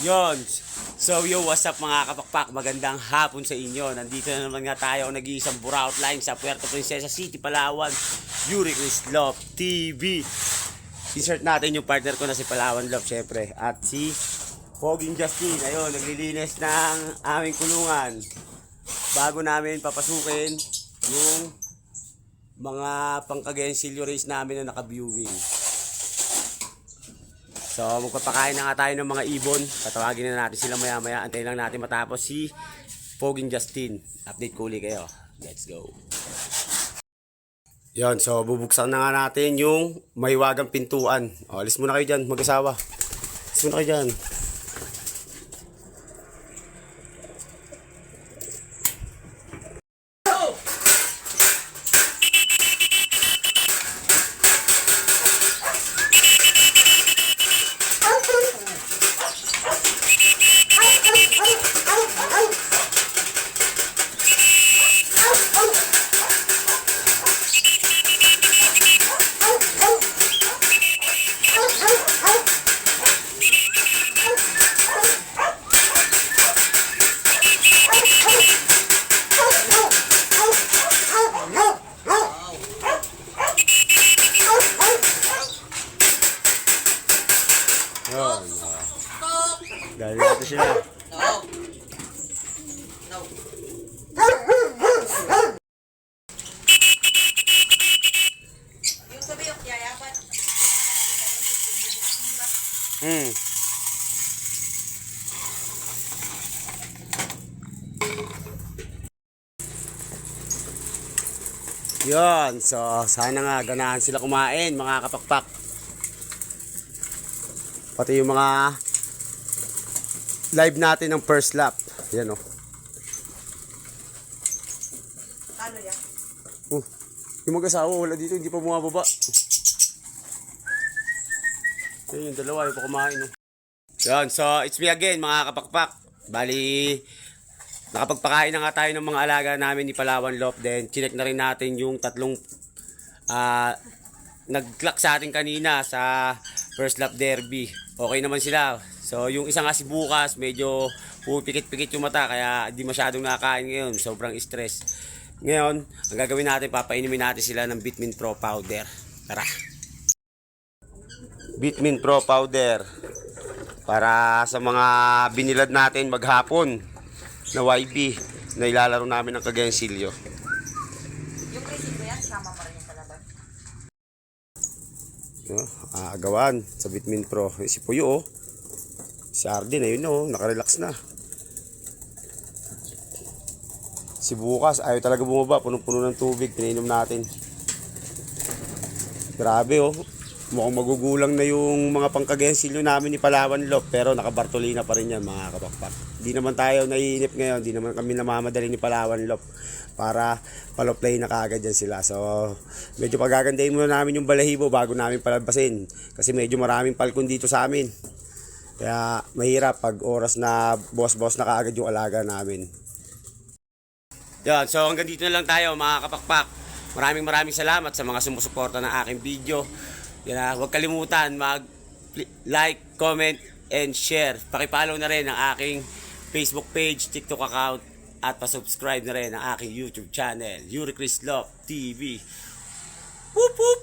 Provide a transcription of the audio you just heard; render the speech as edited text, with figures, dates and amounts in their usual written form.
Yon. So yo, what's up mga kapakpak? Magandang hapon sa inyo. Nandito na naman nga tayo nag-iisang Buraut Line sa Puerto Princesa City, Palawan. Yuri Chris Love TV. Insert natin yung partner ko na si Palawan Love syempre. At si Foging Justin. Ayun, naglilinis ng aming kulungan. Bago namin papasukin yung mga pangkagensilyo race namin na naka-viewing. So, magpapakain na nga tayo ng mga ibon. Tatawagin na natin sila maya-maya. Antayin lang natin matapos si Foging Justin. Update ko ulit kayo. Let's go. Yon, so bubuksan na nga natin yung mahiwagang pintuan. O, alis muna kayo dyan, mag-asawa. Alis muna kayo dyan. Yun. Dahil natin sila. Yung sabi yung yayapan. Yun. So, sana nga ganahan sila kumain, mga kapakpak. Pati yung mga live natin ng first lap. Yan o. Ano yan? Yung mag-asawa wala dito, hindi pa bumababa. Yung dalawa, yung pa kumain. Yan, so it's me again mga kapakpak. Bali, nakapagpakain na nga tayo ng mga alaga namin ni Palawan Love. Then, chinek na rin natin yung tatlong nag-clock sa atin kanina sa first lap derby. Okay naman sila. So, yung isa nga si Bukas, medyo pupikit-pikit yung mata, kaya di masyadong nakakain ngayon. Sobrang stress. Ngayon, ang gagawin natin, papainumin natin sila ng Bitmin Pro Powder. Tara! Bitmin Pro Powder. Para sa mga binilad natin maghapon na YB na ilalaro namin ng kagensilyo. Yung racing ko yan, sama mo rin yung kalaban. Agawan sa Bitmin Pro. Si Puyo, si Arden, ayun nakarelax na. Si Bukas, ayaw talaga bumaba, punong-puno ng tubig, pinainom natin. Grabe mukhang magugulang na yung mga pangkagensilyo namin ni Palawan Love, pero nakabartolina pa rin yan mga kapakpak. Di naman tayo naiinip ngayon, di naman kami namamadali ni Palawan Love para paloplay na kaagad yan sila. So medyo pagagandahin muna namin yung balahibo bago namin palabasin, kasi medyo maraming palkon dito sa amin, kaya mahirap pag oras na boss na kaagad yung alaga namin. Yan, so hanggang dito na lang tayo mga kapakpak. Maraming salamat sa mga sumusuporta ng aking video. Yan, huwag kalimutan mag-like, comment, and share. Pakipollow na rin ang aking Facebook page, TikTok account, at pasubscribe na rin ang aking YouTube channel, Yuri Chris Love TV. Whoop whoop!